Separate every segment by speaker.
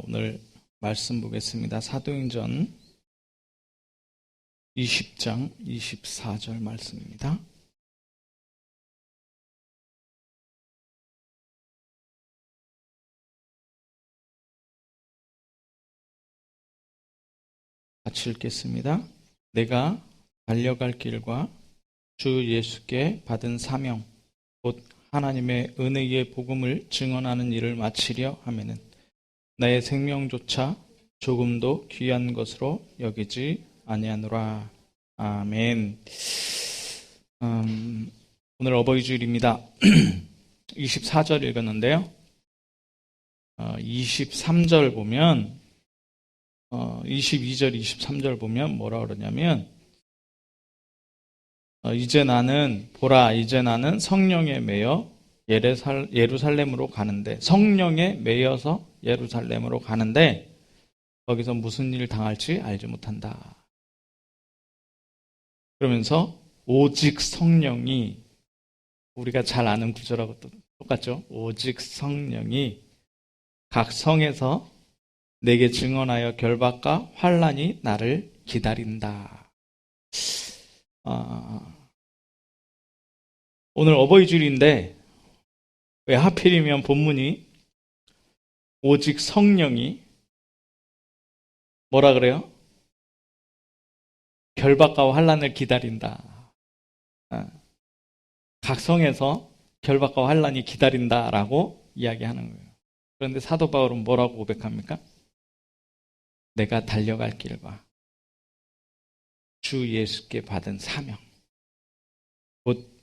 Speaker 1: 오늘 말씀 보겠습니다. 사도행전 20장 24절 말씀입니다. 같이 읽겠습니다. 내가 달려갈 길과 주 예수께 받은 사명, 곧 하나님의 은혜의 복음을 증언하는 일을 마치려 하면은 나의 생명조차 조금도 귀한 것으로 여기지 아니하노라. 아멘. 오늘 어버이 주일입니다. 24절 읽었는데요. 23절 보면 22절, 23절 보면 뭐라 그러냐면 이제 나는 성령에 매여 예루살렘으로 가는데, 성령에 매여서 예루살렘으로 가는데 거기서 무슨 일 당할지 알지 못한다. 그러면서 오직 성령이, 우리가 잘 아는 구절하고 똑같죠? 오직 성령이 각 성에서 내게 증언하여 결박과 환난이 나를 기다린다. 오늘 어버이 주일인데 왜 하필이면 본문이 오직 성령이 뭐라 그래요? 결박과 환난을 기다린다. 각 성에서 결박과 환난이 기다린다라고 이야기하는 거예요. 그런데 사도 바울은 뭐라고 고백합니까? 내가 달려갈 길과 주 예수께 받은 사명, 곧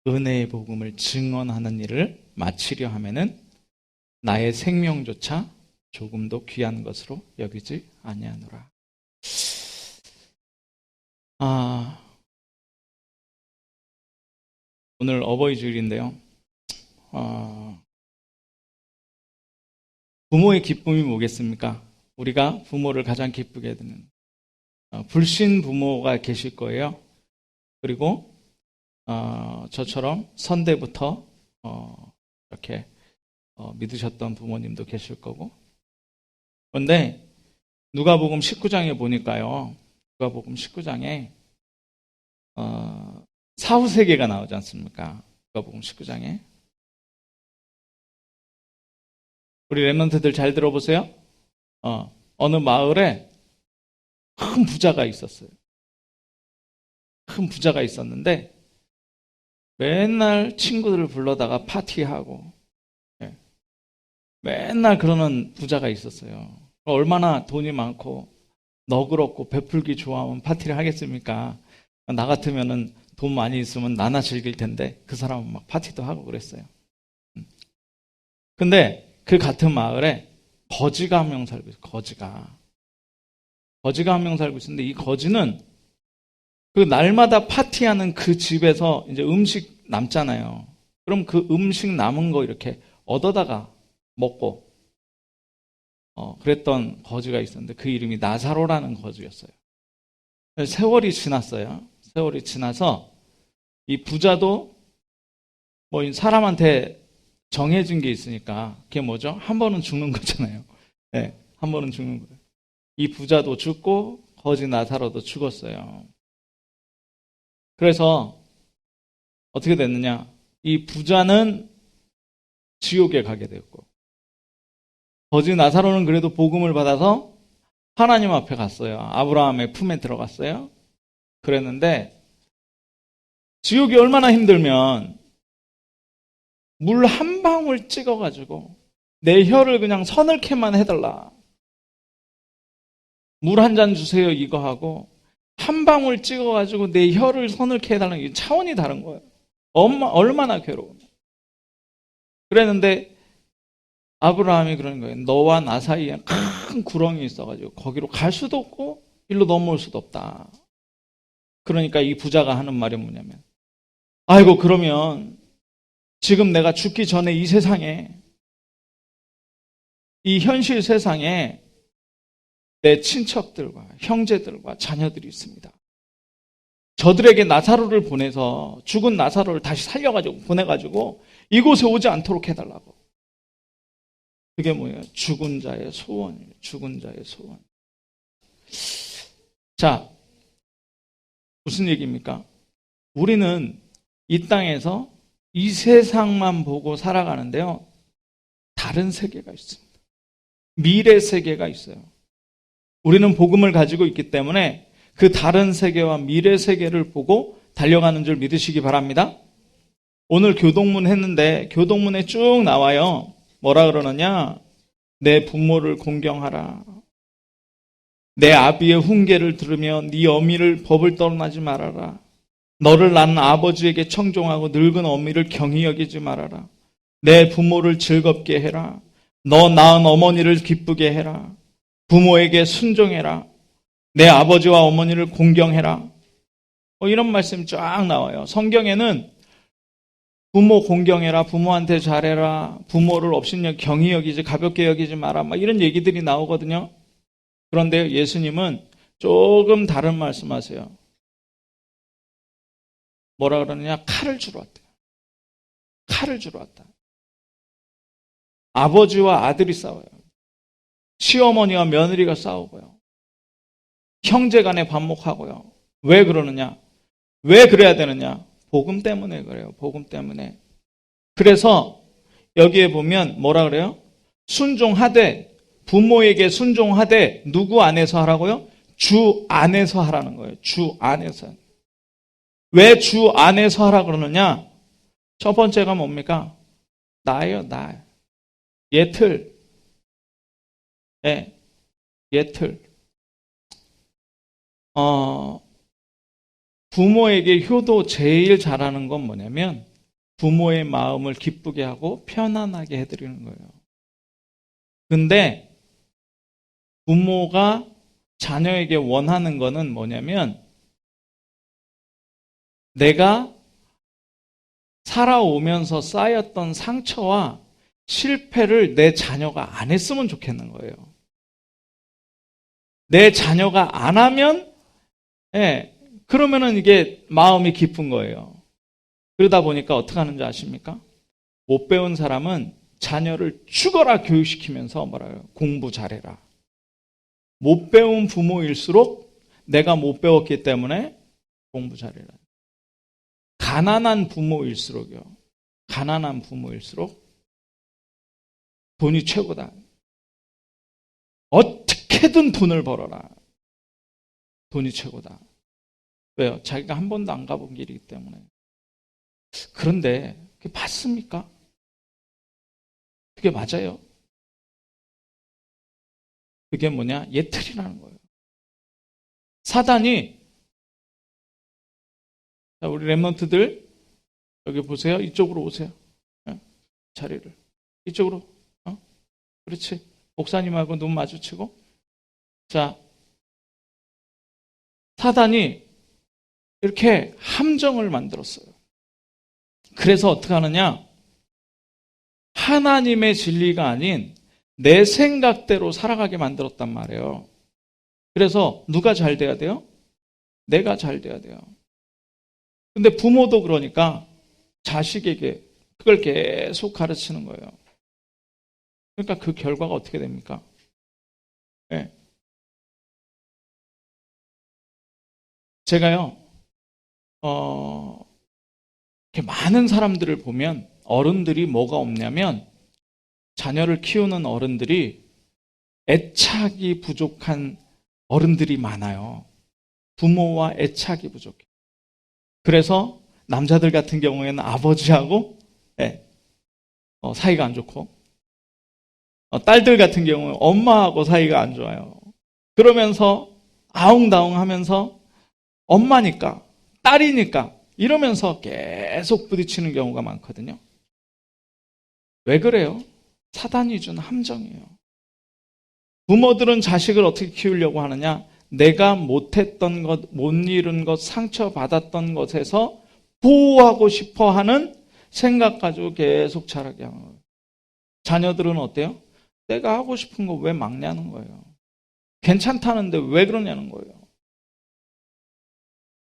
Speaker 1: 은혜의 복음을 증언하는 일을 마치려 하면은 나의 생명조차 조금도 귀한 것으로 여기지 아니하노라. 오늘 어버이 주일인데요. 부모의 기쁨이 뭐겠습니까? 우리가 부모를 가장 기쁘게 해드는 불신 부모가 계실 거예요. 그리고 저처럼 선대부터 이렇게 믿으셨던 부모님도 계실 거고. 그런데 누가복음 19장에 보니까요. 누가복음 19장에 사후세계가 나오지 않습니까? 누가복음 19장에. 우리 랩런트들 잘 들어보세요. 어느 마을에 큰 부자가 있었어요. 큰 부자가 있었는데 맨날 친구들을 불러다가 파티하고 맨날 그러는 부자가 있었어요. 얼마나 돈이 많고 너그럽고 베풀기 좋아하면 파티를 하겠습니까? 나 같으면은 돈 많이 있으면 나나 즐길 텐데 그 사람은 막 파티도 하고 그랬어요. 근데 그 같은 마을에 거지가 한 명 살고 있어요. 거지가 한 명 살고 있었는데 이 거지는 그 날마다 파티하는 그 집에서 이제 음식 남잖아요. 그럼 그 음식 남은 거 이렇게 얻어다가 먹고 그랬던 거지가 있었는데 그 이름이 나사로라는 거지였어요. 세월이 지났어요. 세월이 지나서 이 부자도 뭐 사람한테 정해진 게 있으니까 그게 뭐죠? 한 번은 죽는 거잖아요. 네, 한 번은 죽는 거예요. 이 부자도 죽고 거지 나사로도 죽었어요. 그래서 어떻게 됐느냐? 이 부자는 지옥에 가게 되었고 거지 나사로는 그래도 복음을 받아서 하나님 앞에 갔어요. 아브라함의 품에 들어갔어요. 그랬는데 지옥이 얼마나 힘들면 물 한 방울 찍어가지고 내 혀를 그냥 서늘케만 해달라. 물 한 잔 주세요 이거 하고 한 방울 찍어가지고 내 혀를 서늘케 해달라는 게 차원이 다른 거예요. 얼마나 괴로워. 그랬는데 아브라함이 그러는 거예요. 너와 나 사이에 큰 구렁이 있어가지고 거기로 갈 수도 없고 일로 넘어올 수도 없다. 그러니까 이 부자가 하는 말이 뭐냐면 아이고 그러면 지금 내가 죽기 전에 이 세상에 이 현실 세상에 내 친척들과 형제들과 자녀들이 있습니다. 저들에게 나사로를 보내서 죽은 나사로를 다시 살려가지고 보내가지고 이곳에 오지 않도록 해달라고. 그게 뭐예요? 죽은 자의 소원이에요. 죽은 자의 소원. 자, 무슨 얘기입니까? 우리는 이 땅에서 이 세상만 보고 살아가는데요. 다른 세계가 있습니다. 미래 세계가 있어요. 우리는 복음을 가지고 있기 때문에 그 다른 세계와 미래 세계를 보고 달려가는 줄 믿으시기 바랍니다. 오늘 교동문 했는데 교동문에 쭉 나와요. 뭐라 그러느냐? 내 부모를 공경하라. 내 아비의 훈계를 들으며 네 어미를 법을 떠나지 말아라. 너를 낳은 아버지에게 청종하고 늙은 어미를 경히 여기지 말아라. 내 부모를 즐겁게 해라. 너 낳은 어머니를 기쁘게 해라. 부모에게 순종해라. 내 아버지와 어머니를 공경해라. 이런 말씀 쫙 나와요. 성경에는 부모 공경해라, 부모한테 잘해라, 부모를 업신여 경히 여기지, 가볍게 여기지 마라, 막 이런 얘기들이 나오거든요. 그런데 예수님은 조금 다른 말씀하세요. 뭐라 그러느냐? 칼을 주러 왔대요. 칼을 주러 왔다. 아버지와 아들이 싸워요. 시어머니와 며느리가 싸우고요. 형제 간에 반목하고요. 왜 그러느냐? 왜 그래야 되느냐? 복음 때문에 그래요. 복음 때문에. 그래서 여기에 보면 뭐라 그래요? 순종하되, 부모에게 순종하되 누구 안에서 하라고요? 주 안에서 하라는 거예요. 주 안에서. 왜 주 안에서 하라 그러느냐? 첫 번째가 뭡니까? 나예요, 나. 예틀. 예, 예틀. 부모에게 효도 제일 잘하는 건 뭐냐면 부모의 마음을 기쁘게 하고 편안하게 해드리는 거예요. 근데 부모가 자녀에게 원하는 거는 뭐냐면 내가 살아오면서 쌓였던 상처와 실패를 내 자녀가 안 했으면 좋겠는 거예요. 내 자녀가 안 하면, 그러면은 이게 마음이 기쁜 거예요. 그러다 보니까 어떻게 하는지 아십니까? 못 배운 사람은 자녀를 죽어라 교육시키면서 뭐라요? 공부 잘해라. 못 배운 부모일수록 내가 못 배웠기 때문에 공부 잘해라. 가난한 부모일수록요. 가난한 부모일수록 돈이 최고다. 어떻게든 돈을 벌어라. 돈이 최고다. 왜요? 자기가 한 번도 안 가본 길이기 때문에. 그런데 그게 맞습니까? 그게 맞아요? 그게 뭐냐? 예틀이라는 거예요. 사단이, 자, 우리 랩런트들 여기 보세요. 이쪽으로 오세요. 자리를. 이쪽으로. 그렇지. 목사님하고 눈 마주치고. 자, 사단이 이렇게 함정을 만들었어요. 그래서 어떻게 하느냐? 하나님의 진리가 아닌 내 생각대로 살아가게 만들었단 말이에요. 그래서 누가 잘 돼야 돼요? 내가 잘 돼야 돼요. 근데 부모도 그러니까 자식에게 그걸 계속 가르치는 거예요. 그러니까 그 결과가 어떻게 됩니까? 네. 제가요, 이렇게 많은 사람들을 보면 어른들이 뭐가 없냐면 자녀를 키우는 어른들이 애착이 부족한 어른들이 많아요. 부모와 애착이 부족해. 그래서 남자들 같은 경우에는 아버지하고 사이가 안 좋고 딸들 같은 경우는 엄마하고 사이가 안 좋아요. 그러면서 아웅다웅 하면서 엄마니까 딸이니까 이러면서 계속 부딪히는 경우가 많거든요. 왜 그래요? 사단이 준 함정이에요. 부모들은 자식을 어떻게 키우려고 하느냐? 내가 못했던 것, 못 이룬 것, 상처받았던 것에서 보호하고 싶어 하는 생각 가지고 계속 자라게 하는 거예요. 자녀들은 어때요? 내가 하고 싶은 거 왜 막냐는 거예요. 괜찮다는데 왜 그러냐는 거예요.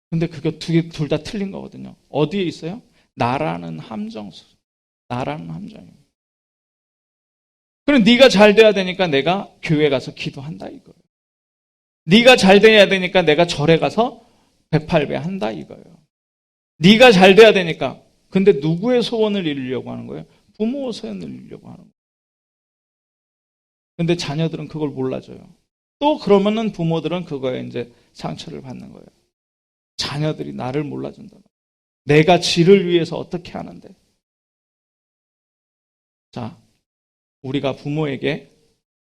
Speaker 1: 근데 그게 둘 다 틀린 거거든요. 어디에 있어요? 나라는 함정수. 나라는 함정이에요. 그럼 네가 잘 돼야 되니까 내가 교회 가서 기도한다 이거예요. 네가 잘 돼야 되니까 내가 절에 가서 108배 한다 이거예요. 네가 잘 돼야 되니까. 근데 누구의 소원을 이루려고 하는 거예요? 부모의 소원을 이루려고 하는 거예요. 근데 자녀들은 그걸 몰라줘요. 또 그러면은 부모들은 그거에 이제 상처를 받는 거예요. 자녀들이 나를 몰라준다. 내가 지를 위해서 어떻게 하는데. 자, 우리가 부모에게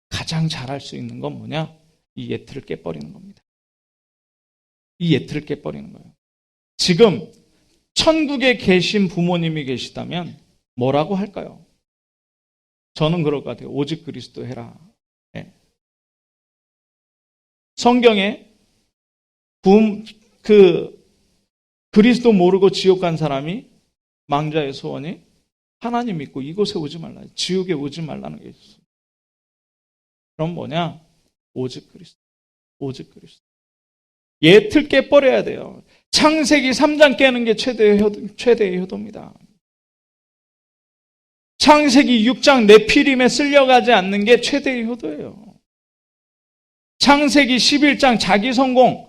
Speaker 1: 가장 잘할 수 있는 건 뭐냐? 이 예틀을 깨버리는 겁니다. 이 예틀을 깨버리는 거예요. 지금 천국에 계신 부모님이 계시다면 뭐라고 할까요? 저는 그럴 것 같아요. 오직 그리스도 해라. 네. 성경에 그리스도 모르고 지옥 간 사람이 망자의 소원이 하나님 믿고 이곳에 오지 말라. 지옥에 오지 말라는 게 있어요. 그럼 뭐냐? 오직 그리스도. 오직 그리스도. 예틀 깨버려야 돼요. 창세기 3장 깨는 게 최대의 효도입니다. 창세기 6장 네피림에 쓸려가지 않는 게 최대의 효도예요. 창세기 11장 자기 성공,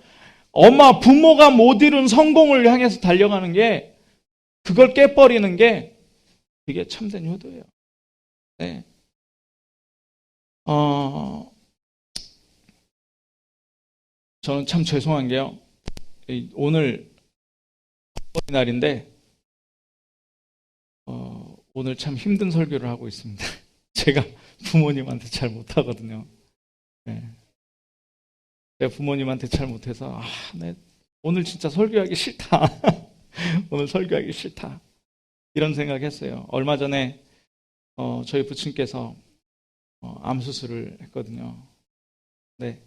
Speaker 1: 엄마 부모가 못 이룬 성공을 향해서 달려가는 게, 그걸 깨버리는 게 이게 참된 효도예요. 네. 저는 참 죄송한 게요. 오늘 날인데 오늘 참 힘든 설교를 하고 있습니다. 제가 부모님한테 잘 못하거든요. 네. 제가 부모님한테 잘 못해서 네, 오늘 진짜 설교하기 싫다. 오늘 설교하기 싫다. 이런 생각했어요. 얼마 전에 저희 부친께서 암 수술을 했거든요. 네.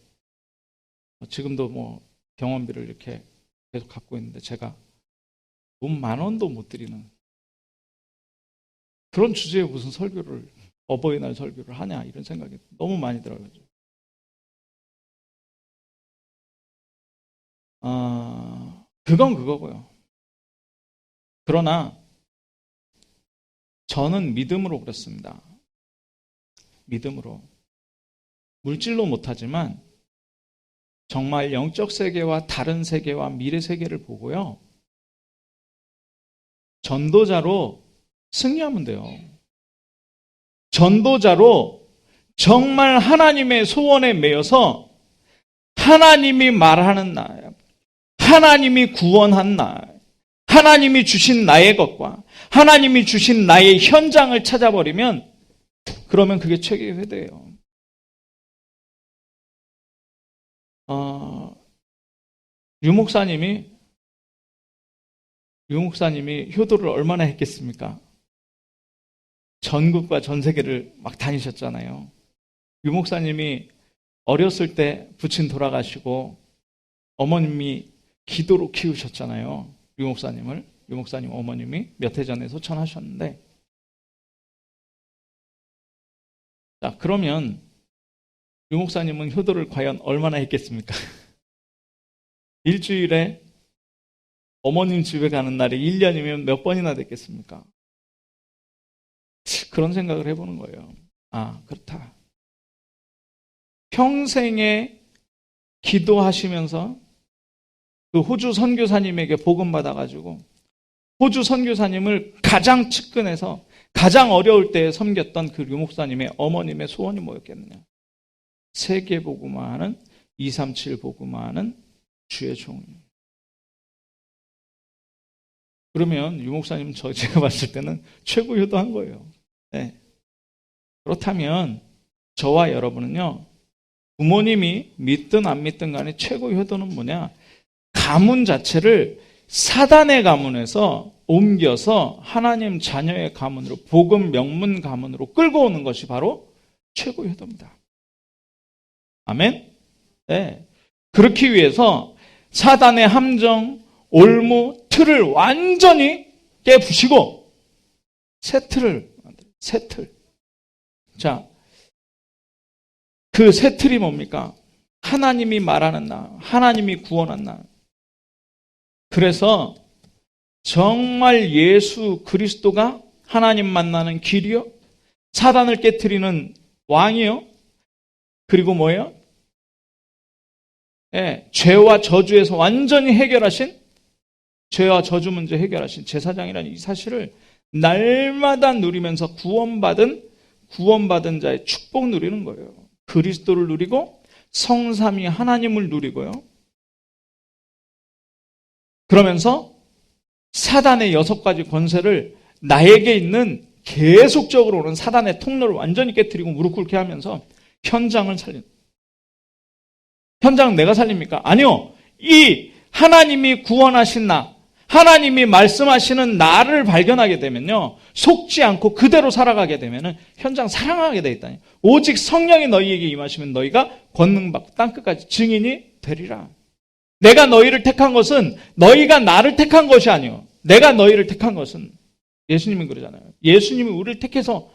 Speaker 1: 지금도 뭐 병원비를 이렇게 계속 갖고 있는데 제가 돈 10,000원도 못 드리는 그런 주제에 무슨 설교를, 어버이날 설교를 하냐 이런 생각이 너무 많이 들어요. 그건 그거고요. 그러나 저는 믿음으로 그랬습니다. 믿음으로. 물질로 못하지만 정말 영적 세계와 다른 세계와 미래 세계를 보고요. 전도자로 승리하면 돼요. 전도자로 정말 하나님의 소원에 매여서 하나님이 말하는 날, 하나님이 구원한 날, 하나님이 주신 나의 것과 하나님이 주신 나의 현장을 찾아버리면 그러면 그게 최고의 회대예요. 유 목사님이 효도를 얼마나 했겠습니까? 전국과 전 세계를 막 다니셨잖아요. 유 목사님이 어렸을 때 부친 돌아가시고 어머님이 기도로 키우셨잖아요. 유 목사님 어머님이 몇 해 전에 소천하셨는데, 자, 그러면 유 목사님은 효도를 과연 얼마나 했겠습니까? 일주일에 어머님 집에 가는 날이 1년이면 몇 번이나 됐겠습니까? 그런 생각을 해보는 거예요. 그렇다. 평생에 기도하시면서 그 호주 선교사님에게 복음 받아가지고 호주 선교사님을 가장 측근해서 가장 어려울 때 섬겼던 그 류목사님의 어머님의 소원이 뭐였겠느냐? 세계 복음화하는 237 복음화하는 주의 종. 그러면 유목사님 제가 봤을 때는 최고 효도한 거예요. 네. 그렇다면 저와 여러분은요, 부모님이 믿든 안 믿든 간에 최고 효도는 뭐냐? 가문 자체를 사단의 가문에서 옮겨서 하나님 자녀의 가문으로, 복음 명문 가문으로 끌고 오는 것이 바로 최고 효도입니다. 아멘? 네. 그렇기 위해서 사단의 함정, 올무, 틀을 완전히 깨부시고 새 틀을 만들어요. 새 틀. 자, 그 새 틀이 뭡니까? 하나님이 말하는 날, 하나님이 구원한 날. 그래서 정말 예수 그리스도가 하나님 만나는 길이요, 사단을 깨트리는 왕이요. 그리고 뭐예요? 예, 죄와 저주에서 완전히 해결하신, 죄와 저주 문제 해결하신 제사장이라는 이 사실을 날마다 누리면서 구원받은 자의 축복 누리는 거예요. 그리스도를 누리고 성삼위 하나님을 누리고요. 그러면서 사단의 6가지 권세를 나에게 있는 계속적으로 오는 사단의 통로를 완전히 깨뜨리고 무릎 꿇게 하면서 현장을 살리는. 현장은 내가 살립니까? 아니요. 이 하나님이 구원하신 나, 하나님이 말씀하시는 나를 발견하게 되면요, 속지 않고 그대로 살아가게 되면은 현장 사랑하게 돼 있다니. 오직 성령이 너희에게 임하시면 너희가 권능받고 땅끝까지 증인이 되리라. 내가 너희를 택한 것은 너희가 나를 택한 것이 아니요, 내가 너희를 택한 것은, 예수님이 그러잖아요. 예수님이 우리를 택해서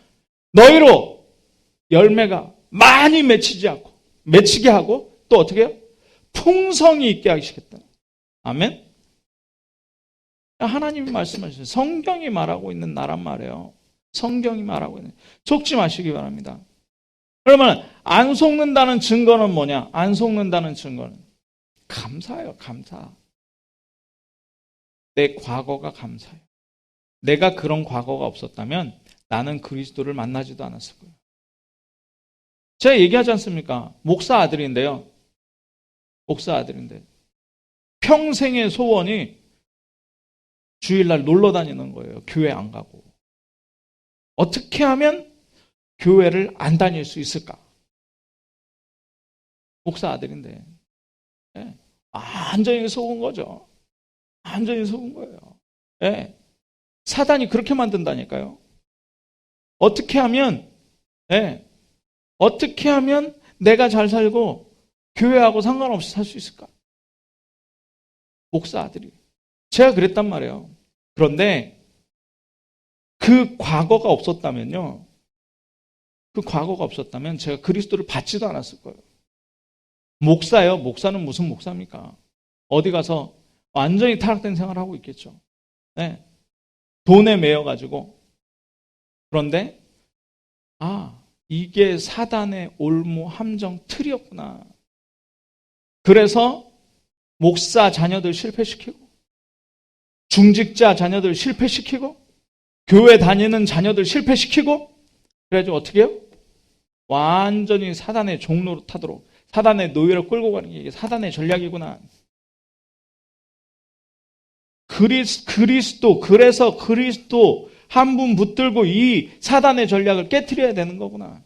Speaker 1: 너희로 열매가 많이 맺히게 하고 또 어떻게 해요? 풍성이 있게 하시겠다. 아멘. 하나님이 말씀하셨어요. 성경이 말하고 있는 나란 말이에요. 성경이 말하고 있는. 속지 마시기 바랍니다. 그러면 안 속는다는 증거는 뭐냐? 안 속는다는 증거는 감사예요. 감사. 내 과거가 감사해요. 내가 그런 과거가 없었다면 나는 그리스도를 만나지도 않았을 거예요. 제가 얘기하지 않습니까? 목사 아들인데요. 목사 아들인데 평생의 소원이 주일날 놀러 다니는 거예요. 교회 안 가고. 어떻게 하면 교회를 안 다닐 수 있을까? 목사 아들인데. 네. 완전히 속은 거죠. 완전히 속은 거예요. 네. 사단이 그렇게 만든다니까요. 어떻게 하면, 네. 어떻게 하면 내가 잘 살고 교회하고 상관없이 살 수 있을까? 목사 아들이. 제가 그랬단 말이에요. 그런데 그 과거가 없었다면요. 그 과거가 없었다면 제가 그리스도를 받지도 않았을 거예요. 목사예요. 목사는 무슨 목사입니까? 어디 가서 완전히 타락된 생활을 하고 있겠죠. 네. 돈에 매여가지고. 그런데 이게 사단의 올무 함정 틀이었구나. 그래서 목사 자녀들 실패시키고 중직자 자녀들 실패시키고 교회 다니는 자녀들 실패시키고 그래가지고 어떻게 해요? 완전히 사단의 종로로 타도록 사단의 노예로 끌고 가는 게 이게 사단의 전략이구나. 그리스도 그래서 그리스도 한 분 붙들고 이 사단의 전략을 깨트려야 되는 거구나.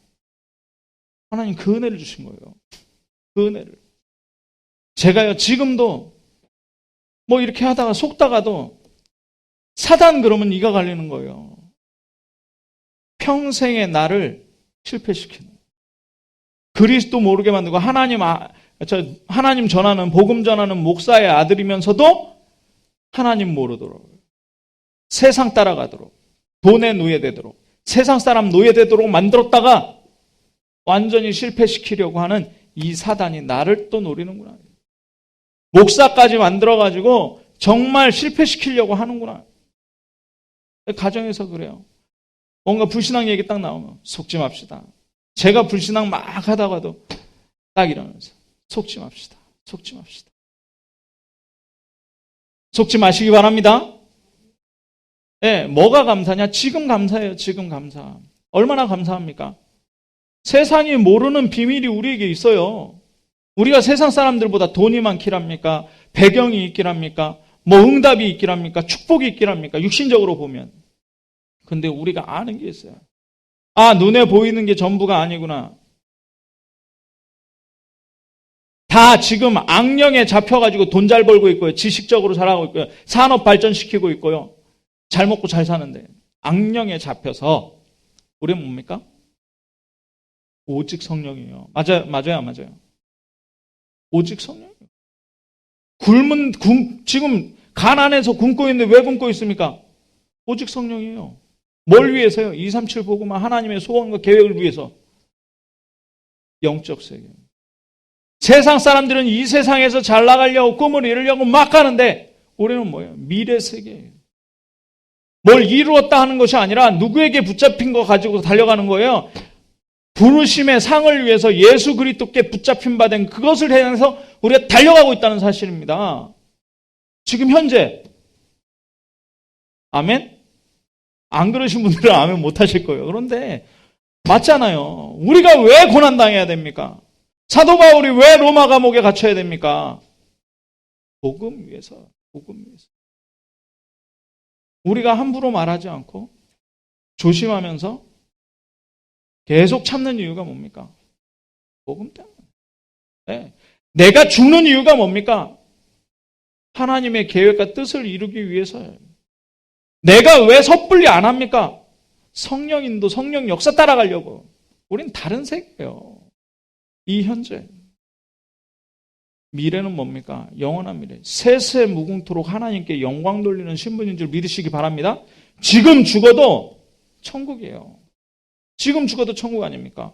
Speaker 1: 하나님 그 은혜를 주신 거예요. 그 은혜를. 제가요 지금도 뭐 이렇게 하다가 속다가도 사단 그러면 이가 갈리는 거예요. 평생의 나를 실패시키는. 그리스도 모르게 만들고 하나님 전하는 복음 전하는 목사의 아들이면서도 하나님 모르도록 세상 따라가도록 돈에 노예되도록 세상 사람 노예되도록 만들었다가 완전히 실패시키려고 하는 이 사단이 나를 또 노리는구나. 목사까지 만들어가지고 정말 실패시키려고 하는구나. 가정에서 그래요. 뭔가 불신앙 얘기 딱 나오면 속지 맙시다. 제가 불신앙 막 하다가도 딱 이러면서 속지 맙시다. 속지 맙시다. 속지 마시기 바랍니다. 네, 뭐가 감사냐? 지금 감사해요. 지금 감사. 얼마나 감사합니까? 세상이 모르는 비밀이 우리에게 있어요. 우리가 세상 사람들보다 돈이 많기랍니까? 배경이 있기랍니까? 뭐 응답이 있기랍니까? 축복이 있기랍니까? 육신적으로 보면. 근데 우리가 아는 게 있어요. 눈에 보이는 게 전부가 아니구나. 다 지금 악령에 잡혀가지고 돈 잘 벌고 있고요. 지식적으로 살아가고 있고요. 산업 발전시키고 있고요. 잘 먹고 잘 사는데 악령에 잡혀서 우리는 뭡니까? 오직 성령이에요. 맞아요, 안 맞아요? 오직 성령이에요. 지금 가난해서 굶고 있는데 왜 굶고 있습니까? 오직 성령이에요. 뭘 위해서요? 237 보고만 하나님의 소원과 계획을 위해서. 영적 세계. 세상 사람들은 이 세상에서 잘 나가려고 꿈을 이루려고 막 하는데 우리는 뭐예요? 미래 세계예요. 뭘 이루었다 하는 것이 아니라 누구에게 붙잡힌 거 가지고 달려가는 거예요. 부르심의 상을 위해서 예수 그리스도께 붙잡힌 바 된 그것을 향해서 우리가 달려가고 있다는 사실입니다. 지금 현재. 아멘? 안 그러신 분들은 아멘 못 하실 거예요. 그런데 맞잖아요. 우리가 왜 고난당해야 됩니까? 사도 바울이 왜 로마 감옥에 갇혀야 됩니까? 복음 위해서, 복음 위해서. 우리가 함부로 말하지 않고 조심하면서 계속 참는 이유가 뭡니까? 복음 때문에. 네. 내가 죽는 이유가 뭡니까? 하나님의 계획과 뜻을 이루기 위해서예요. 내가 왜 섣불리 안 합니까? 성령 인도, 성령 역사 따라가려고. 우린 다른 세계예요. 이 현재. 미래는 뭡니까? 영원한 미래. 세세 무궁토록 하나님께 영광 돌리는 신분인 줄 믿으시기 바랍니다. 지금 죽어도 천국이에요. 지금 죽어도 천국 아닙니까?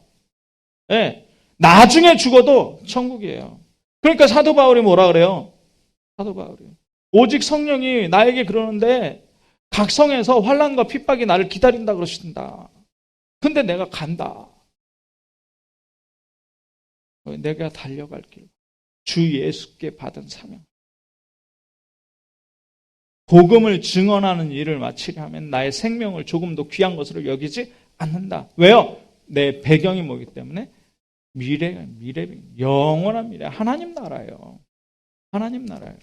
Speaker 1: 네. 나중에 죽어도 천국이에요. 그러니까 사도 바울이 뭐라 그래요? 사도 바울이. 오직 성령이 나에게 그러는데 각성에서 환난과 핍박이 나를 기다린다 그러신다. 근데 내가 간다. 내가 달려갈 길. 주 예수께 받은 사명. 복음을 증언하는 일을 마치려 하면 나의 생명을 조금 더 귀한 것으로 여기지 않는다. 왜요? 내 배경이 뭐기 때문에? 미래가 영원한 미래. 하나님 나라예요. 하나님 나라예요.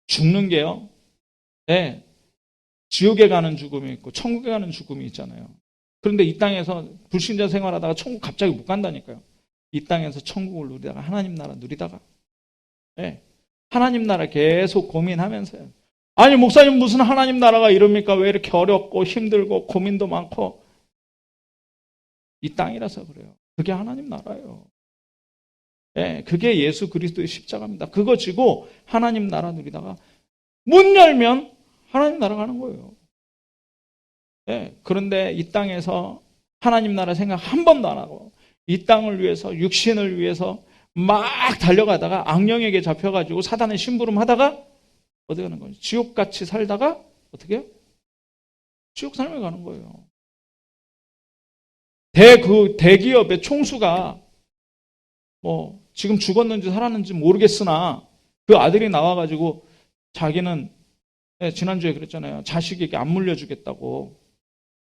Speaker 1: 죽는 게요. 네. 지옥에 가는 죽음이 있고 천국에 가는 죽음이 있잖아요. 그런데 이 땅에서 불신자 생활하다가 천국 갑자기 못 간다니까요. 이 땅에서 천국을 누리다가 하나님 나라 누리다가 네. 하나님 나라 계속 고민하면서요. 아니 목사님 무슨 하나님 나라가 이럽니까? 왜 이렇게 어렵고 힘들고 고민도 많고. 이 땅이라서 그래요. 그게 하나님 나라예요. 네. 그게 예수 그리스도의 십자가입니다. 그거 지고 하나님 나라 누리다가 문 열면 하나님 나라 가는 거예요. 네. 그런데 이 땅에서 하나님 나라 생각 한 번도 안 하고 이 땅을 위해서 육신을 위해서 막 달려가다가 악령에게 잡혀가지고 사단의 심부름 하다가 어디 가는 거예요? 지옥같이 살다가 어떻게 해요? 지옥 삶에 가는 거예요. 대기업의 총수가 뭐 지금 죽었는지 살았는지 모르겠으나 그 아들이 나와가지고 자기는 지난주에 그랬잖아요. 자식에게 안 물려주겠다고.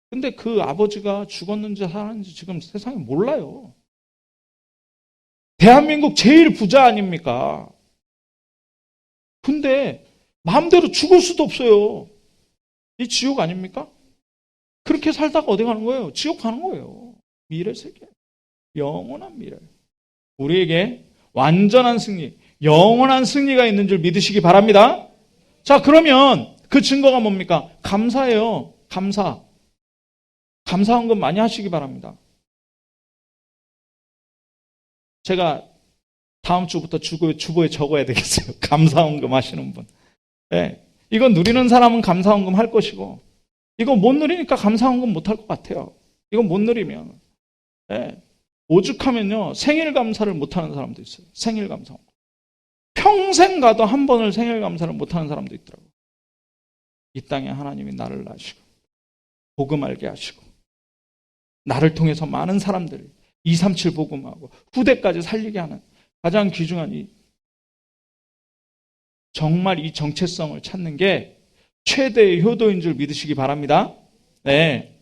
Speaker 1: 근데 그 아버지가 죽었는지 살았는지 지금 세상에 몰라요. 대한민국 제일 부자 아닙니까? 근데 마음대로 죽을 수도 없어요. 이 지옥 아닙니까? 그렇게 살다가 어디 가는 거예요? 지옥 가는 거예요. 미래 세계. 영원한 미래. 우리에게 완전한 승리, 영원한 승리가 있는 줄 믿으시기 바랍니다. 자, 그러면 그 증거가 뭡니까? 감사예요. 감사. 감사헌금 많이 하시기 바랍니다. 제가 다음 주부터 주보에 적어야 되겠어요. 감사헌금 하시는 분. 네. 이거 누리는 사람은 감사헌금 할 것이고 이거 못 누리니까 감사헌금 못 할 것 같아요. 이거 못 누리면. 네. 오죽하면요. 생일 감사를 못 하는 사람도 있어요. 생일 감사헌금. 평생 가도 한 번을 생일 감사를 못 하는 사람도 있더라고요. 이 땅에 하나님이 나를 낳으시고 복음 알게 하시고 나를 통해서 많은 사람들 237 복음하고 후대까지 살리게 하는 가장 귀중한 이 정말 이 정체성을 찾는 게 최대의 효도인 줄 믿으시기 바랍니다. 네.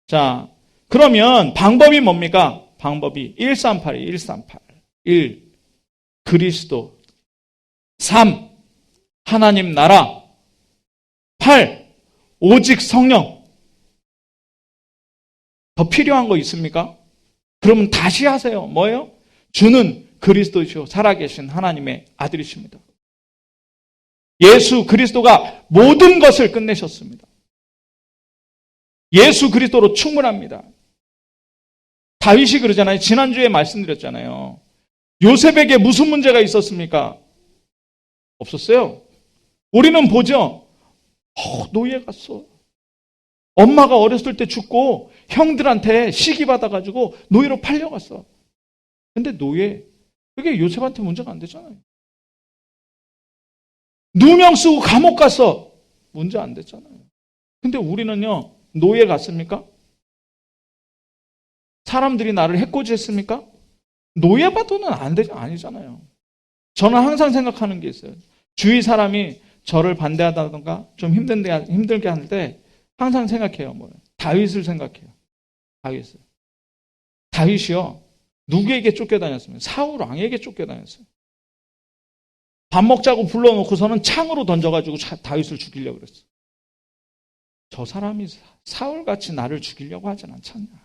Speaker 1: 자, 그러면 방법이 뭡니까? 방법이 138이에요. 138. 1. 그리스도. 3. 하나님 나라. 8. 오직 성령. 더 필요한 거 있습니까? 그러면 다시 하세요. 뭐예요? 주는 그리스도시요 살아계신 하나님의 아들이십니다. 예수 그리스도가 모든 것을 끝내셨습니다. 예수 그리스도로 충분합니다. 다윗이 그러잖아요. 지난주에 말씀드렸잖아요. 요셉에게 무슨 문제가 있었습니까? 없었어요. 우리는 보죠. 노예 갔어. 엄마가 어렸을 때 죽고 형들한테 시기 받아가지고 노예로 팔려갔어. 근데 노예, 그게 요셉한테 문제가 안 되잖아요. 누명 쓰고 감옥 갔어. 문제 안 됐잖아요. 근데 우리는요, 노예 갔습니까? 사람들이 나를 해코지했습니까? 노예받아는 아니잖아요. 저는 항상 생각하는 게 있어요. 주위 사람이 저를 반대하다던가 좀 힘들게 할 때 항상 생각해요. 다윗을 생각해요. 다윗이요. 누구에게 쫓겨다녔습니까? 사울 왕에게 쫓겨다녔어요. 밥 먹자고 불러놓고서는 창으로 던져가지고 다윗을 죽이려고 그랬어요. 저 사람이 사울같이 나를 죽이려고 하진 않잖냐.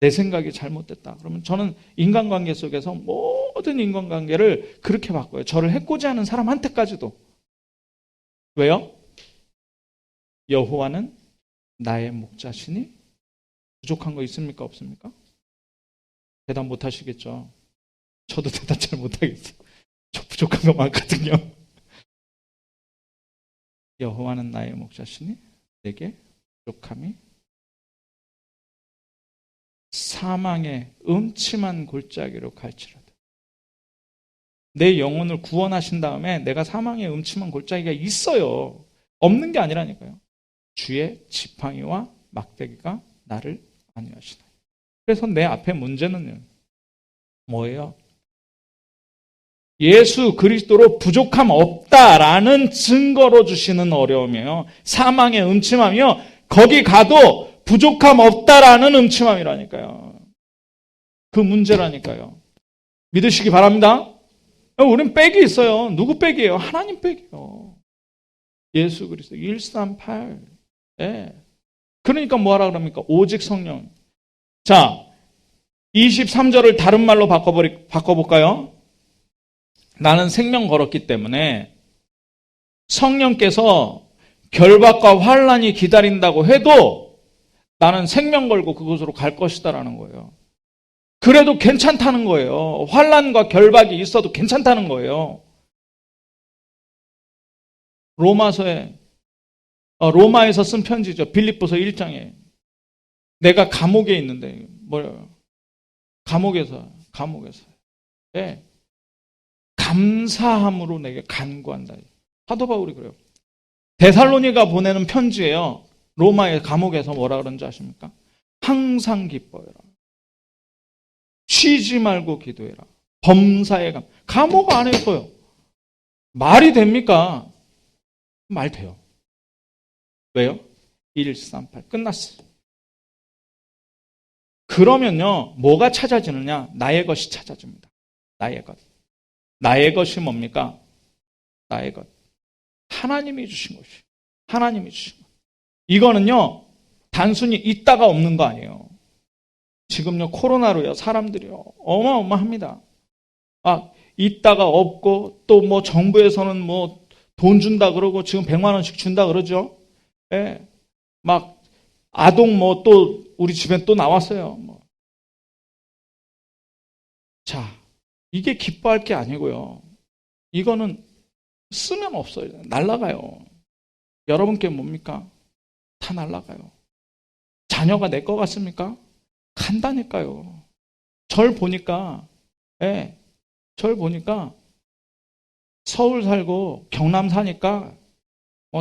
Speaker 1: 내 생각이 잘못됐다. 그러면 저는 인간관계 속에서 모든 인간관계를 그렇게 바꿔요. 저를 해코지하는 사람한테까지도. 왜요? 여호와는 나의 목자시니 부족한 거 있습니까? 없습니까? 대답 못 하시겠죠. 저도 대답 잘 못하겠어요. 저 부족한 거 많거든요. 여호와는 나의 목자시니 내게 부족함이 사망의 음침한 골짜기로 갈지라도. 내 영혼을 구원하신 다음에 내가 사망의 음침한 골짜기가 있어요. 없는 게 아니라니까요. 주의 지팡이와 막대기가 나를 안위하시다. 그래서 내 앞에 문제는 뭐예요? 예수 그리스도로 부족함 없다라는 증거로 주시는 어려움이에요. 사망의 음침함이요. 거기 가도 부족함 없다라는 음침함이라니까요. 그 문제라니까요. 믿으시기 바랍니다. 우린 백이 있어요. 누구 백이에요? 하나님 백이에요. 예수 그리스도 138. 네. 그러니까 뭐하라 그럽니까? 오직 성령. 자, 23절을 다른 말로 바꿔볼까요? 나는 생명 걸었기 때문에 성령께서 결박과 환란이 기다린다고 해도 나는 생명 걸고 그곳으로 갈 것이다라는 거예요. 그래도 괜찮다는 거예요. 환란과 결박이 있어도 괜찮다는 거예요. 로마에서 쓴 편지죠. 빌립보서 1장에 내가 감옥에 있는데 감옥에서 네. 감사함으로 내게 간구한다. 사도 바울이 그래요. 데살로니가 보내는 편지예요. 로마의 감옥에서 뭐라 그런지 아십니까? 항상 기뻐해라. 쉬지 말고 기도해라. 범사에 감옥 안에 있어요. 말이 됩니까? 말 돼요. 왜요? 138 끝났어요. 그러면요, 뭐가 찾아지느냐? 나의 것이 찾아집니다. 나의 것. 나의 것이 뭡니까? 나의 것. 하나님이 주신 것이. 하나님이 주신 것. 이거는요, 단순히 있다가 없는 거 아니에요. 지금요, 코로나로요, 사람들이요, 어마어마합니다. 있다가 없고, 또 뭐 정부에서는 뭐 돈 준다 그러고, 지금 100만 원씩 준다 그러죠. 예. 막, 아동 뭐 또, 우리 집에 또 나왔어요. 자, 이게 기뻐할 게 아니고요. 이거는 쓰면 없어요. 날아가요. 여러분께 뭡니까? 다 날아가요. 자녀가 내 거 같습니까? 간다니까요. 절 보니까 서울 살고 경남 사니까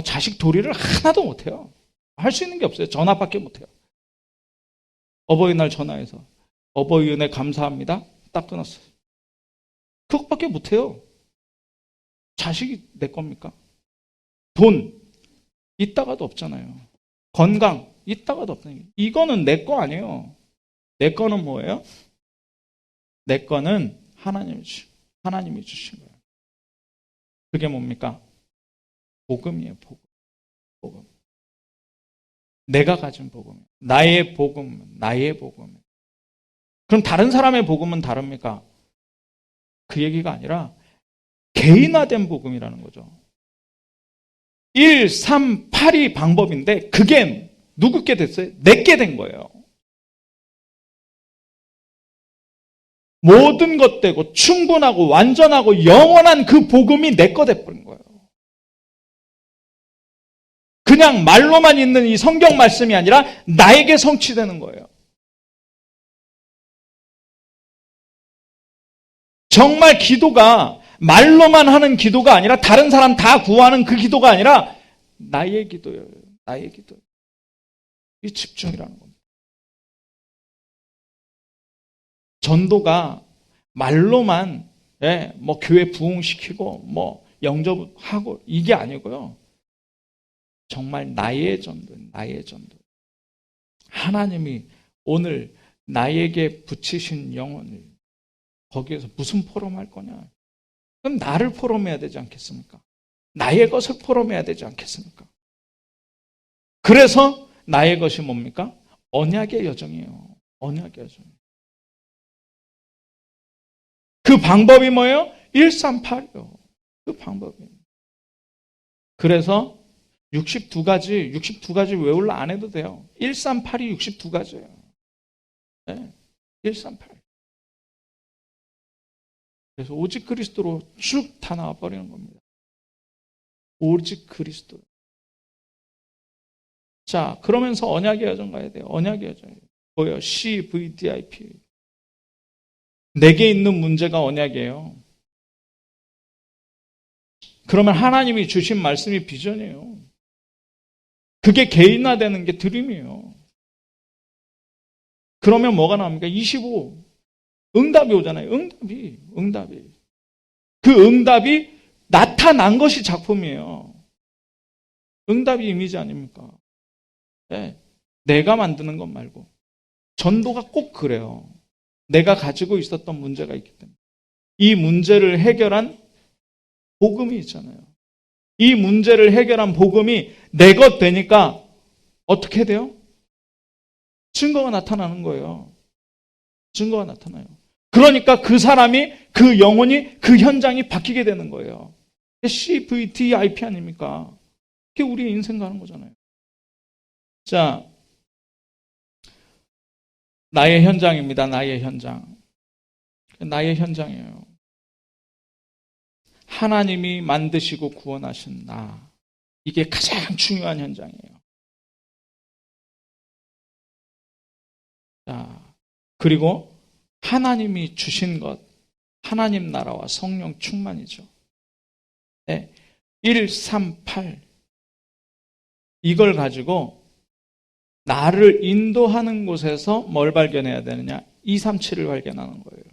Speaker 1: 자식 도리를 하나도 못해요. 할 수 있는 게 없어요. 전화밖에 못해요. 어버이날 전화해서 어버이 은혜 감사합니다. 딱 끊었어요. 그것밖에 못해요. 자식이 내 겁니까? 돈 있다가도 없잖아요. 건강 있다가도 없잖아요. 이거는 내 거 아니에요. 내 거는 뭐예요? 내 거는 하나님이 주신 거예요. 그게 뭡니까? 복음이에요. 복음. 내가 가진 복음. 나의 복음. 그럼 다른 사람의 복음은 다릅니까? 그 얘기가 아니라 개인화된 복음이라는 거죠. 1, 3, 8이 방법인데 그게 누구께 됐어요? 내게 된 거예요. 모든 것 되고 충분하고 완전하고 영원한 그 복음이 내 거 돼버린 거예요. 그냥 말로만 있는 이 성경 말씀이 아니라 나에게 성취되는 거예요. 정말 기도가 말로만 하는 기도가 아니라 다른 사람 다 구하는 그 기도가 아니라 나의 기도예요. 나의 기도. 이 집중이라는 겁니다. 전도가 말로만 뭐 교회 부흥시키고 뭐 영접하고 이게 아니고요. 정말 나의 전도, 나의 전도. 하나님이 오늘 나에게 붙이신 영혼을 거기에서 무슨 포럼할 거냐? 그럼 나를 포럼해야 되지 않겠습니까? 나의 것을 포럼해야 되지 않겠습니까? 그래서 나의 것이 뭡니까? 언약의 여정이에요. 언약의 여정. 그 방법이 뭐예요? 138이요. 그 방법이에요. 그래서 62가지 외울라 안 해도 돼요. 138이 62가지예요. 네, 138. 그래서 오직 그리스도로 쭉 다 나와버리는 겁니다. 오직 그리스도. 자, 그러면서 언약의 여정 가야 돼요. 언약의 여정. 뭐예요? CVDIP. 내게 있는 문제가 언약이에요. 그러면 하나님이 주신 말씀이 비전이에요. 그게 개인화되는 게 드림이에요. 그러면 뭐가 나옵니까? 25. 응답이 오잖아요. 응답이. 그 응답이 나타난 것이 작품이에요. 응답이 이미지 아닙니까? 네. 내가 만드는 것 말고. 전도가 꼭 그래요. 내가 가지고 있었던 문제가 있기 때문에. 이 문제를 해결한 복음이 있잖아요. 이 문제를 해결한 복음이 내 것 되니까 어떻게 돼요? 증거가 나타나는 거예요. 증거가 나타나요. 그러니까 그 사람이, 그 영혼이, 그 현장이 바뀌게 되는 거예요. CVDIP 아닙니까? 그게 우리의 인생 가는 거잖아요. 자, 나의 현장입니다. 나의 현장. 나의 현장이에요. 하나님이 만드시고 구원하신 나. 이게 가장 중요한 현장이에요. 자, 그리고 하나님이 주신 것, 하나님 나라와 성령 충만이죠. 네, 138. 이걸 가지고 나를 인도하는 곳에서 뭘 발견해야 되느냐? 237을 발견하는 거예요.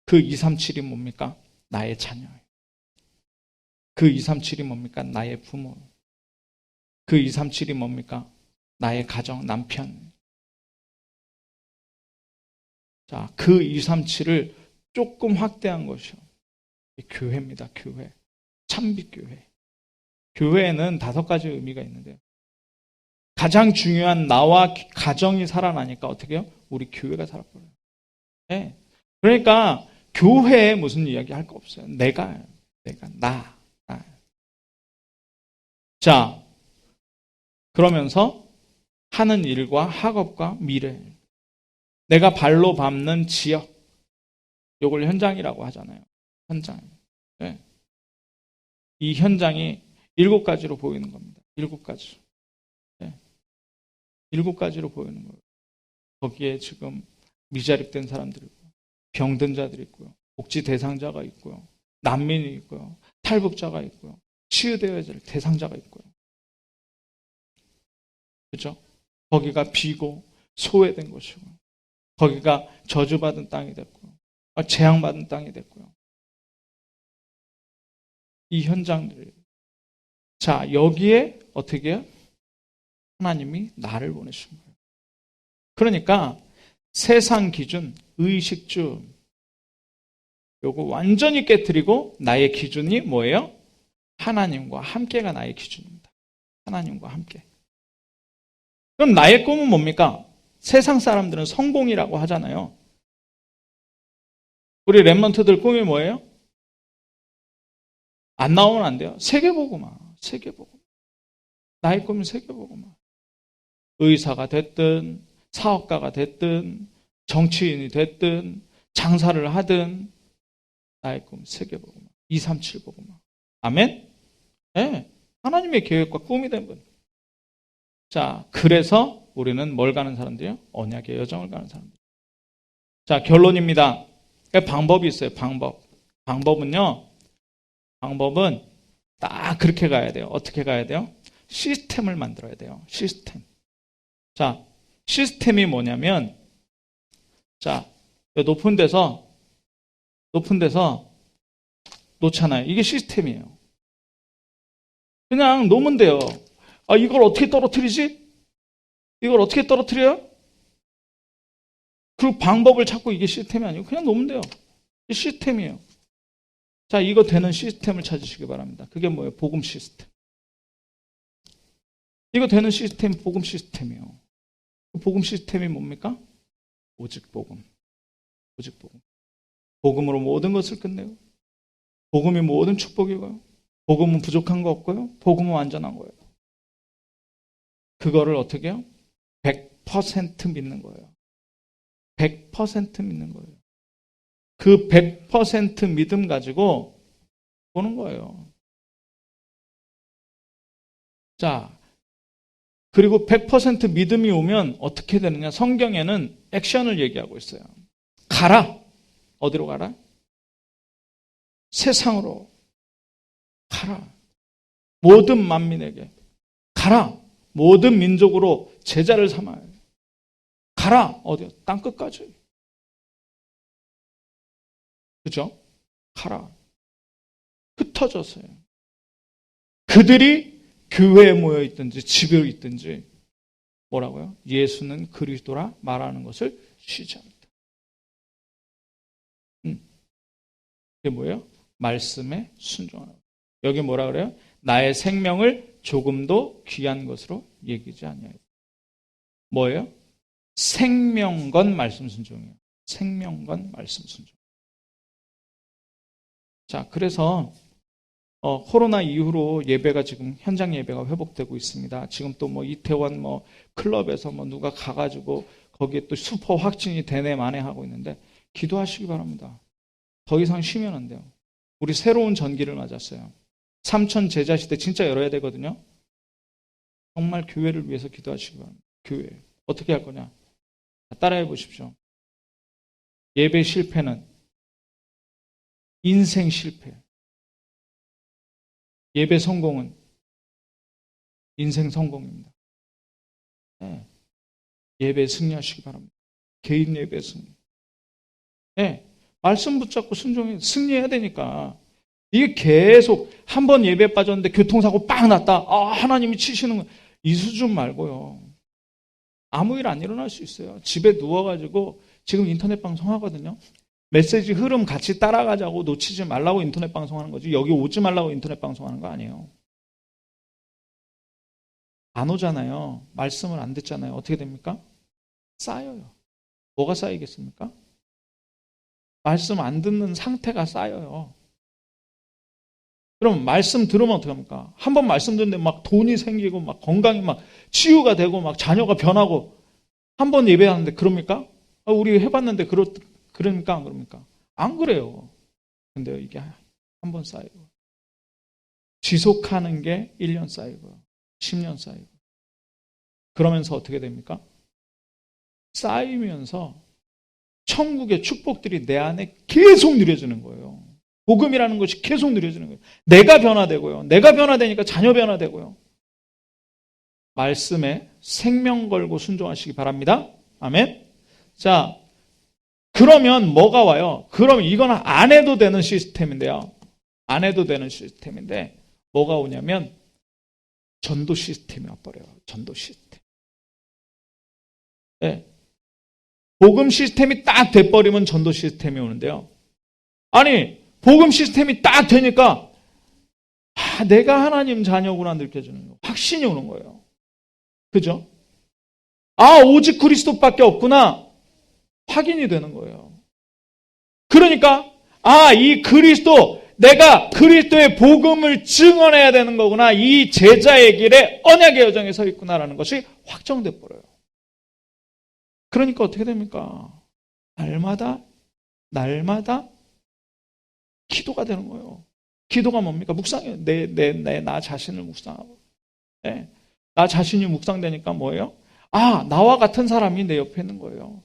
Speaker 1: 그 237이 뭡니까? 나의 자녀예요. 그 237이 뭡니까? 나의 부모. 그 237이 뭡니까? 나의 가정, 남편. 자, 그 237을 조금 확대한 것이요. 교회입니다. 교회. 참빛교회. 교회에는 5가지 의미가 있는데요. 가장 중요한 나와 가정이 살아나니까 어떻게 해요? 우리 교회가 살아버려요. 네. 그러니까 교회에 무슨 이야기 할 거 없어요. 내가, 나. 자, 그러면서 하는 일과 학업과 미래. 내가 발로 밟는 지역. 이걸 현장이라고 하잖아요. 현장. 네. 이 현장이 7가지로 보이는 겁니다. 7가지. 네. 7가지로 보이는 거예요. 거기에 지금 미자립된 사람들이 있고요. 병든 자들이 있고요. 복지 대상자가 있고요. 난민이 있고요. 탈북자가 있고요. 치유되어야 될 대상자가 있고요. 그렇죠? 거기가 비고 소외된 곳이고 거기가 저주받은 땅이 됐고요. 재앙받은 땅이 됐고요. 이 현장들. 자, 여기에 어떻게 해요? 하나님이 나를 보내신 거예요. 그러니까 세상 기준, 의식주 요거 완전히 깨트리고 나의 기준이 뭐예요? 하나님과 함께가 나의 기준입니다. 하나님과 함께. 그럼 나의 꿈은 뭡니까? 세상 사람들은 성공이라고 하잖아요. 우리 랩런트들 꿈이 뭐예요? 안 나오면 안 돼요. 세계보고만. 세계보고. 나의 꿈은 세계보고만. 의사가 됐든 사업가가 됐든 정치인이 됐든 장사를 하든 나의 꿈 세계보고만. 237보고만. 아멘? 네. 하나님의 계획과 꿈이 된 분. 자, 그래서 우리는 뭘 가는 사람들이요? 언약의 여정을 가는 사람들. 자, 결론입니다. 방법이 있어요. 방법은요. 방법은 딱 그렇게 가야 돼요. 어떻게 가야 돼요? 시스템을 만들어야 돼요. 시스템. 자, 시스템이 뭐냐면 자, 높은 데서 놓잖아요. 이게 시스템이에요. 그냥 놓으면 돼요. 아, 이걸 어떻게 떨어뜨리지? 이걸 어떻게 떨어뜨려요? 그 방법을 찾고 이게 시스템이 아니고 그냥 놓으면 돼요. 이게 시스템이에요. 자, 이거 되는 시스템을 찾으시기 바랍니다. 그게 뭐예요? 복음 시스템. 이거 되는 시스템, 복음 시스템이에요. 그 복음 시스템이 뭡니까? 오직 복음. 오직 복음. 복음으로 모든 것을 끝내고, 복음이 모든 축복이고요. 복음은 부족한 거 없고요. 복음은 완전한 거예요. 그거를 어떻게 해요? 100% 믿는 거예요. 100% 믿는 거예요. 그 100% 믿음 가지고 보는 거예요. 자, 그리고 100% 믿음이 오면 어떻게 되느냐? 성경에는 액션을 얘기하고 있어요. 가라. 어디로 가라? 세상으로 가라. 모든 만민에게 가라. 모든 민족으로 제자를 삼아요. 가라. 어디요? 땅끝까지. 그죠? 가라. 흩어져서요. 그들이 교회에 모여 있든지 집에 있든지 뭐라고요? 예수는 그리스도라 말하는 것을 쉬지 않다. 이게 뭐예요? 말씀에 순종하라. 여기 뭐라 그래요? 나의 생명을 조금도 귀한 것으로 여기지 아니하여. 뭐예요? 생명건 말씀 순종이에요. 생명건 말씀 순종. 자, 그래서 코로나 이후로 예배가 지금 현장 예배가 회복되고 있습니다. 지금 또 뭐 이태원 뭐 클럽에서 뭐 누가 가가지고 거기에 또 슈퍼 확진이 되네 마네 하고 있는데 기도하시기 바랍니다. 더 이상 쉬면 안 돼요. 우리 새로운 전기를 맞았어요. 삼천 제자 시대 진짜 열어야 되거든요. 정말 교회를 위해서 기도하시기 바랍니다. 교회 어떻게 할 거냐? 따라해 보십시오. 예배 실패는 인생 실패. 예배 성공은 인생 성공입니다. 네. 예배 승리하시기 바랍니다. 개인 예배 승리. 네. 말씀 붙잡고 승리해야 되니까. 이게 계속 한 번 예배 빠졌는데 교통사고 빵 났다. 아, 하나님이 치시는 거. 이 수준 말고요. 아무 일 안 일어날 수 있어요. 집에 누워가지고 지금 인터넷 방송하거든요. 메시지 흐름 같이 따라가자고 놓치지 말라고 인터넷 방송하는 거지. 여기 오지 말라고 인터넷 방송하는 거 아니에요. 안 오잖아요. 말씀을 안 듣잖아요. 어떻게 됩니까? 쌓여요. 뭐가 쌓이겠습니까? 말씀 안 듣는 상태가 쌓여요. 그럼 말씀 들으면 어떡합니까? 한 번 말씀 듣는데 막 돈이 생기고 막 건강이 막 치유가 되고 막 자녀가 변하고 한 번 예배하는데 그럽니까? 우리 해봤는데 그러니까 안 그럽니까? 안 그래요. 근데 이게 한 번 쌓이고 지속하는 게 1년 쌓이고 10년 쌓이고 그러면서 어떻게 됩니까? 쌓이면서 천국의 축복들이 내 안에 계속 누려지는 거예요. 복음이라는 것이 계속 누려지는 거예요. 내가 변화되고요. 내가 변화되니까 자녀 변화되고요. 말씀에 생명 걸고 순종하시기 바랍니다. 아멘. 자, 그러면 뭐가 와요? 그럼 이건 안 해도 되는 시스템인데요. 안 해도 되는 시스템인데 뭐가 오냐면 전도 시스템이 와버려요. 전도 시스템. 네. 복음 시스템이 딱 돼버리면 전도 시스템이 오는데요. 아니 복음 시스템이 딱 되니까 내가 하나님 자녀구나 느껴지는 거예요. 확신이 오는 거예요. 그죠? 오직 그리스도밖에 없구나. 확인이 되는 거예요. 그러니까 이 그리스도 내가 그리스도의 복음을 증언해야 되는 거구나. 이 제자의 길에 언약의 여정에 서 있구나라는 것이 확정돼 버려요. 그러니까 어떻게 됩니까? 날마다 기도가 되는 거예요. 기도가 뭡니까? 묵상이에요. 나 자신을 묵상하고. 네. 나 자신이 묵상되니까 뭐예요? 나와 같은 사람이 내 옆에 있는 거예요.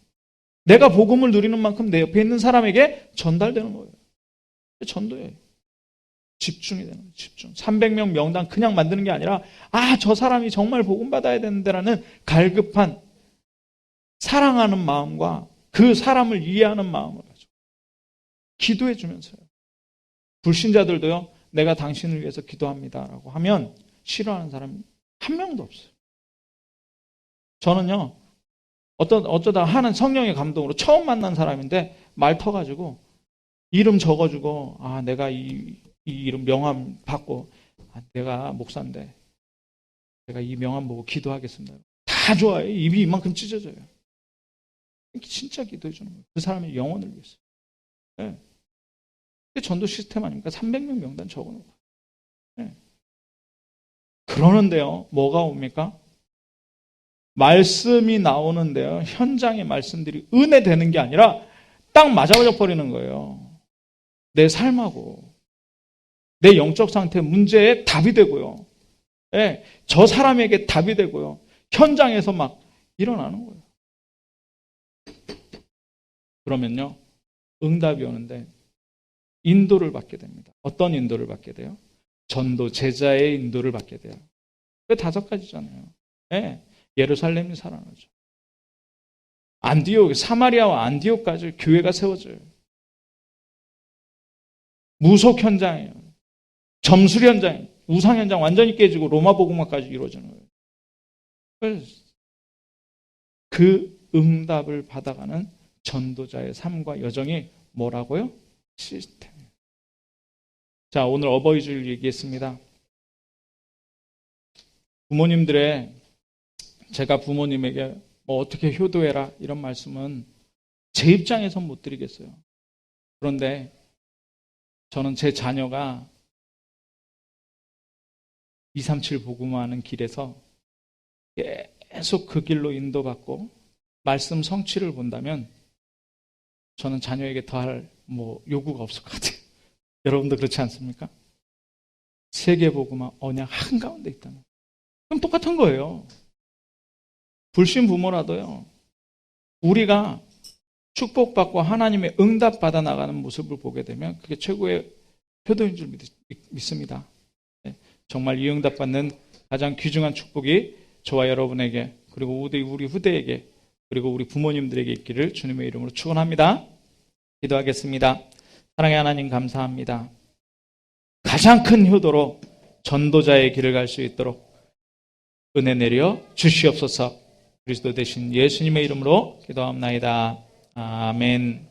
Speaker 1: 내가 복음을 누리는 만큼 내 옆에 있는 사람에게 전달되는 거예요. 전도예요. 집중이 되는 거예요. 집중. 300명 명단 그냥 만드는 게 아니라 저 사람이 정말 복음 받아야 되는데라는 갈급한 사랑하는 마음과 그 사람을 이해하는 마음을 가지고 기도해 주면서요. 불신자들도요, 내가 당신을 위해서 기도합니다라고 하면 싫어하는 사람이 한 명도 없어요. 저는요, 어쩌다 하는 성령의 감동으로 처음 만난 사람인데 말 터가지고 이름 적어주고, 내가 이 이름 명함 받고, 내가 목사인데 제가 이 명함 보고 기도하겠습니다. 다 좋아요. 입이 이만큼 찢어져요. 진짜 기도해 주는 거예요. 그 사람의 영혼을 위해서. 네. 전도 시스템 아닙니까? 300명 명단 적어놓고. 네. 그러는데요, 뭐가 옵니까? 말씀이 나오는데요, 현장의 말씀들이 은혜 되는 게 아니라 딱 맞아버려 버리는 거예요. 내 삶하고 내 영적 상태 문제에 답이 되고요. 네, 저 사람에게 답이 되고요. 현장에서 막 일어나는 거예요. 그러면요, 응답이 오는데 인도를 받게 됩니다. 어떤 인도를 받게 돼요? 전도 제자의 인도를 받게 돼요. 그 5가지잖아요. 네, 예루살렘이 살아나죠. 안디옥, 사마리아와 안디옥까지 교회가 세워져요. 무속 현장이에요. 점술 현장, 우상 현장 완전히 깨지고 로마 복음화까지 이루어지는 거예요. 그래서 그 응답을 받아가는 전도자의 삶과 여정이 뭐라고요? 시스템. 자, 오늘 어버이 주일 얘기했습니다. 제가 부모님에게 어떻게 효도해라 이런 말씀은 제 입장에선 못 드리겠어요. 그런데 저는 제 자녀가 237 복음화하는 길에서 계속 그 길로 인도받고 말씀 성취를 본다면 저는 자녀에게 더할 요구가 없을 것 같아요. 여러분도 그렇지 않습니까? 세계 복음화 언약 한가운데 있다는. 그럼 똑같은 거예요. 불신 부모라도요, 우리가 축복받고 하나님의 응답받아 나가는 모습을 보게 되면 그게 최고의 효도인 줄 믿습니다. 정말 이 응답받는 가장 귀중한 축복이 저와 여러분에게, 그리고 우리 후대에게, 그리고 우리 부모님들에게 있기를 주님의 이름으로 축원합니다. 기도하겠습니다. 사랑의 하나님, 감사합니다. 가장 큰 효도로 전도자의 길을 갈 수 있도록 은혜 내려 주시옵소서. 그리스도 대신 예수님의 이름으로 기도합나이다. 아멘.